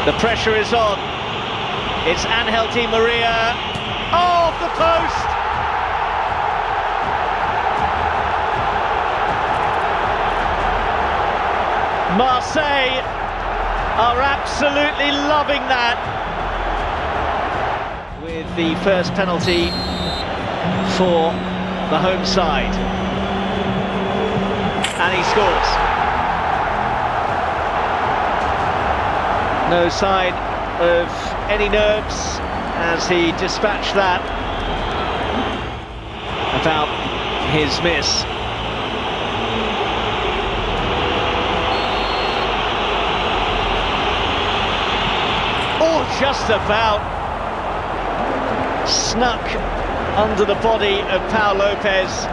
The pressure is on. It's Angel Di Maria. Oh, off the post! Marseille are absolutely loving that. With the first penalty for the home side. And he scores. No sign of any nerves as he dispatched that about his miss. Oh, just about snuck under the body of Pau Lopez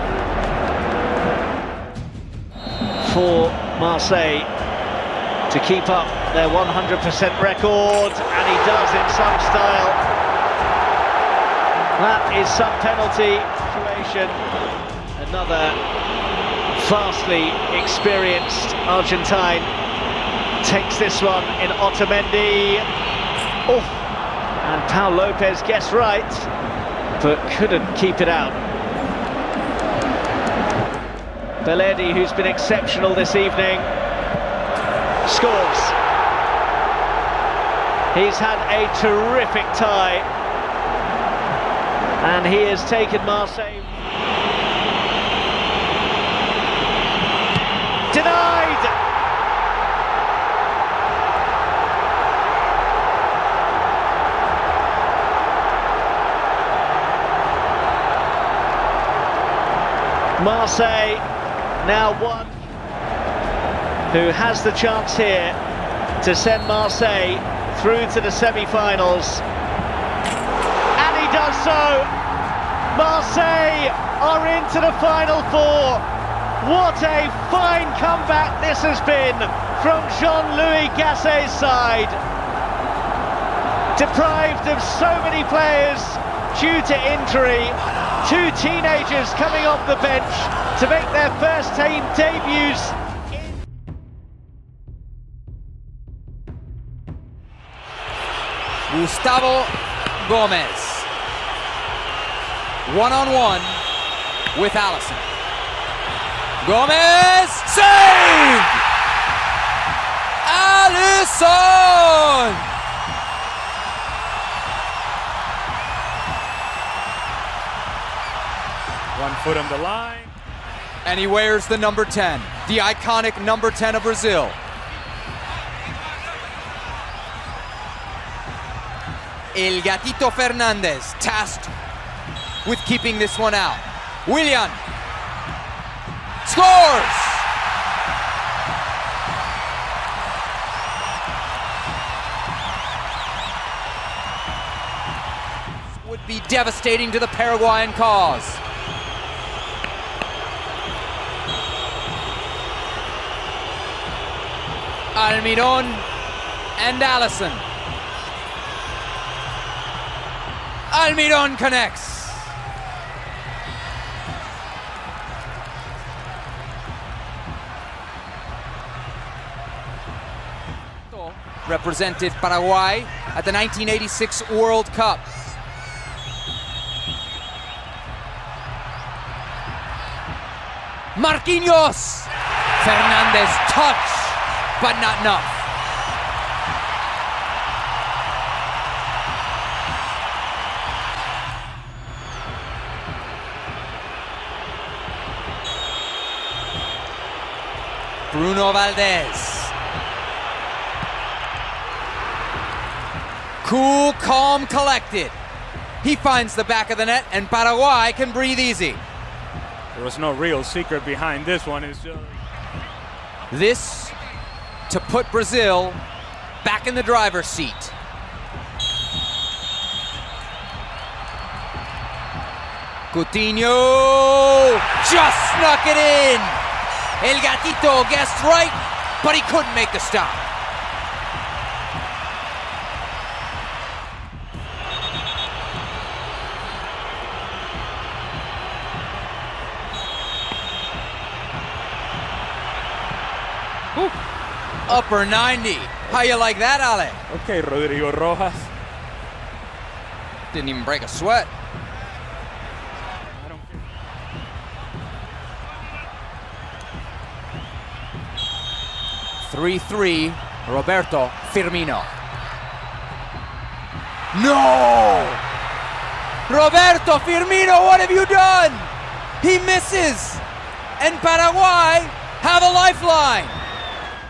for Marseille to keep up their 100% record, and he does in some style. That is some penalty situation. Another vastly experienced Argentine takes this one in Otamendi. Oh, and Pau Lopez gets right, but couldn't keep it out. Beledi, who's been exceptional this evening, scores. He's had a terrific tie, and he has taken Marseille. Denied! Marseille now one who has the chance here to send Marseille through to the semi-finals, and he does so. Marseille are into the Final Four. What a fine comeback this has been from Jean-Louis Gasset's side. Deprived of so many players due to injury, two teenagers coming off the bench to make their first team debuts. Gustavo Gomez, one-on-one with Alisson. Gomez, saved! Alisson! One foot on the line. And he wears the number 10, the iconic number 10 of Brazil. El Gatito Fernandez tasked with keeping this one out. Willian scores! Would be devastating to the Paraguayan cause. Almiron and Alisson. Almiron connects. Represented Paraguay at the 1986 World Cup. Marquinhos! Fernandez touch, but not enough. Bruno Valdez. Cool, calm, collected. He finds the back of the net, and Paraguay can breathe easy. There was no real secret behind this one. It's just... This to put Brazil back in the driver's seat. Coutinho just snuck it in. El Gatito guessed right, but he couldn't make the stop. Upper 90. How you like that, Ale? Okay, Rodrigo Rojas. Didn't even break a sweat. I don't care. 3-3, Roberto Firmino. No! Roberto Firmino, what have you done? He misses, and Paraguay have a lifeline.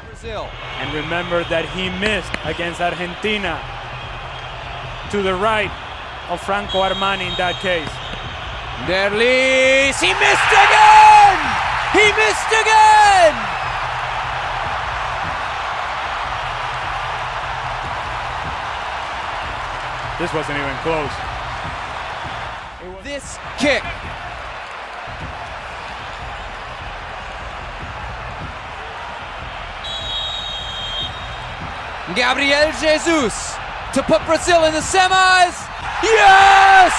Brazil. And remember that he missed against Argentina to the right of Franco Armani in that case. Derlis, he missed again! He missed again! This wasn't even close. This kick. Gabriel Jesus to put Brazil in the semis. Yes!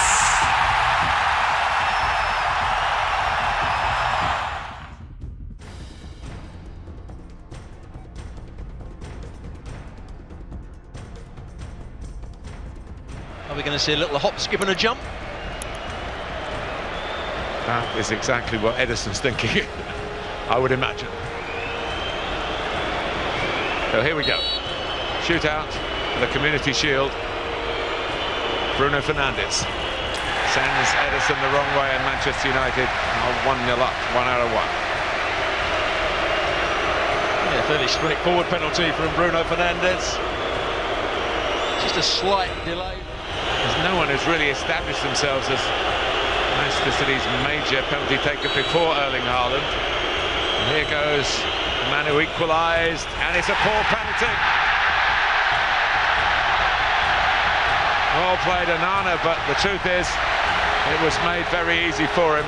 Are we going to see a little hop, skip and a jump? That is exactly what Ederson's thinking, I would imagine. So here we go. Shootout for the Community Shield. Bruno Fernandes sends Ederson the wrong way, and Manchester United are 1-0 up, 1 out of 1. Yeah, fairly straightforward penalty from Bruno Fernandes. Just a slight delay. There's no one who's really established themselves as Manchester City's major penalty taker before Erling Haaland. And here goes the man who equalised, and it's a poor penalty. Well played, Onana, but the truth is, it was made very easy for him.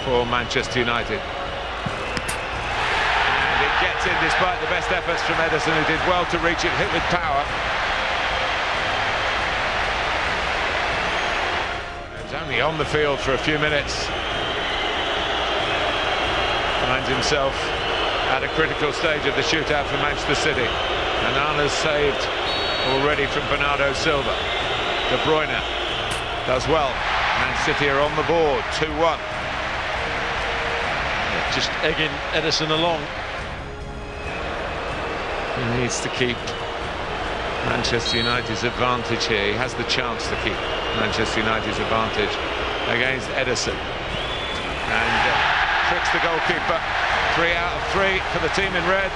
For Manchester United. And it gets in despite the best efforts from Ederson, who did well to reach it, hit with power. He was only on the field for a few minutes. Finds himself at a critical stage of the shootout for Manchester City. Onana's saved already from Bernardo Silva. De Bruyne does well. Man City are on the board, 2-1. Just egging Ederson along. He needs to keep Manchester United's advantage here. He has the chance to keep Manchester United's advantage against Ederson. And tricks the goalkeeper. 3 out of 3 for the team in red.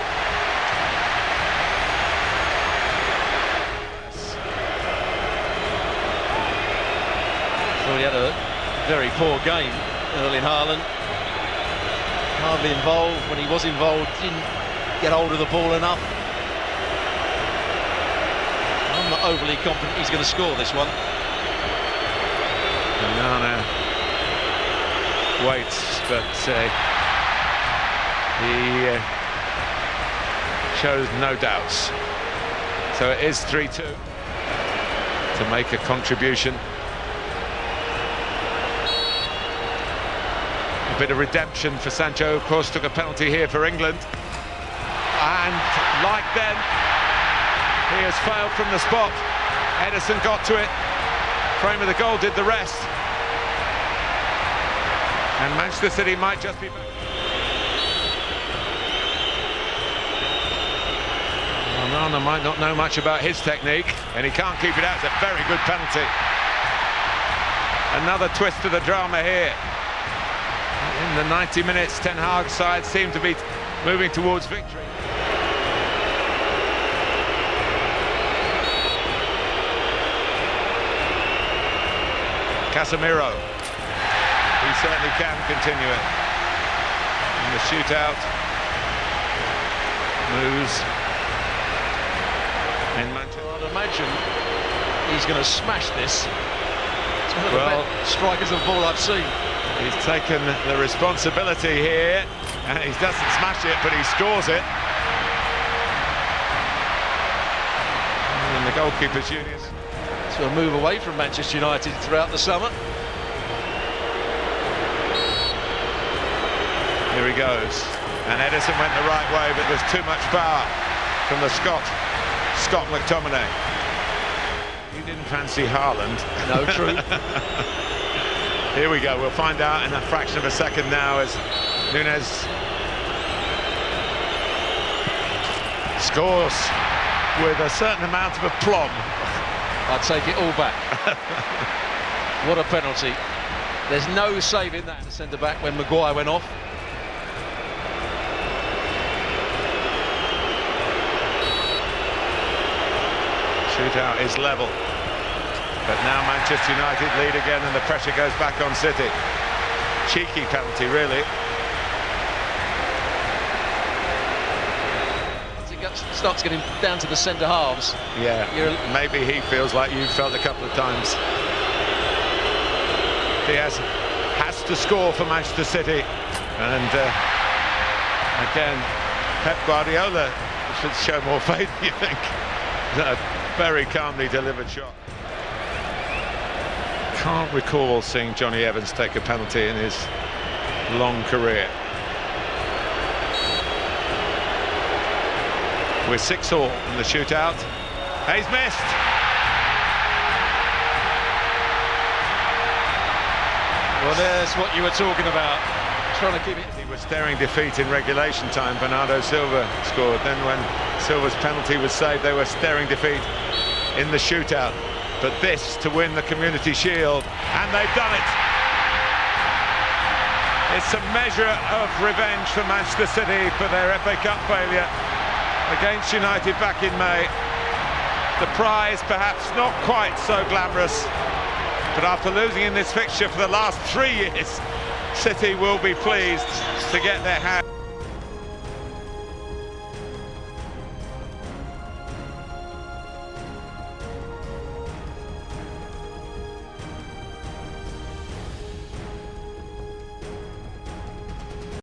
Well, he had a very poor game, Erling Haaland. Hardly involved. When he was involved, didn't get hold of the ball enough. I'm not overly confident he's going to score this one. Onana waits, but he shows no doubts. So it is 3-2 to make a contribution. A bit of redemption for Sancho, of course, took a penalty here for England. And like then, he has failed from the spot. Ederson got to it. Frame of the goal did the rest. And Manchester City might just be back. Onana might not know much about his technique, and he can't keep it out. It's a very good penalty. Another twist to the drama here. In the 90 minutes, Ten Hag's side seemed to be moving towards victory. Casemiro. He certainly can continue it. And the shootout moves in Manchester. I'd imagine he's going to smash this. It's one of the Well, best strikers of ball I've seen. He's taken the responsibility here, and he doesn't smash it, but he scores it. And the goalkeepers' union. So a move away from Manchester United throughout the summer. Here he goes. And Ederson went the right way, but there's too much power. from the Scott McTominay. You didn't fancy Haaland. No, true. Here we go, we'll find out in a fraction of a second now as Nunez scores with a certain amount of aplomb. I'd take it all back. What a penalty. There's no saving that. The centre-back when Maguire went off. Shootout is level. But now Manchester United lead again and the pressure goes back on City. Cheeky penalty, really. Starts getting down to the centre halves. Yeah, maybe he feels like you felt a couple of times. Diaz has to score for Manchester City. And again, Pep Guardiola should show more faith, you think. A very calmly delivered shot. Can't recall seeing Johnny Evans take a penalty in his long career. We're 6-all in the shootout. He's missed. Well, there's what you were talking about. Trying to keep it. He was staring defeat in regulation time. Bernardo Silva scored. Then when Silva's penalty was saved, they were staring defeat in the shootout. But this to win the Community Shield, and they've done it. It's a measure of revenge for Manchester City for their FA Cup failure against United back in May. The prize perhaps not quite so glamorous, but after losing in this fixture for the last 3 years, City will be pleased to get their hand.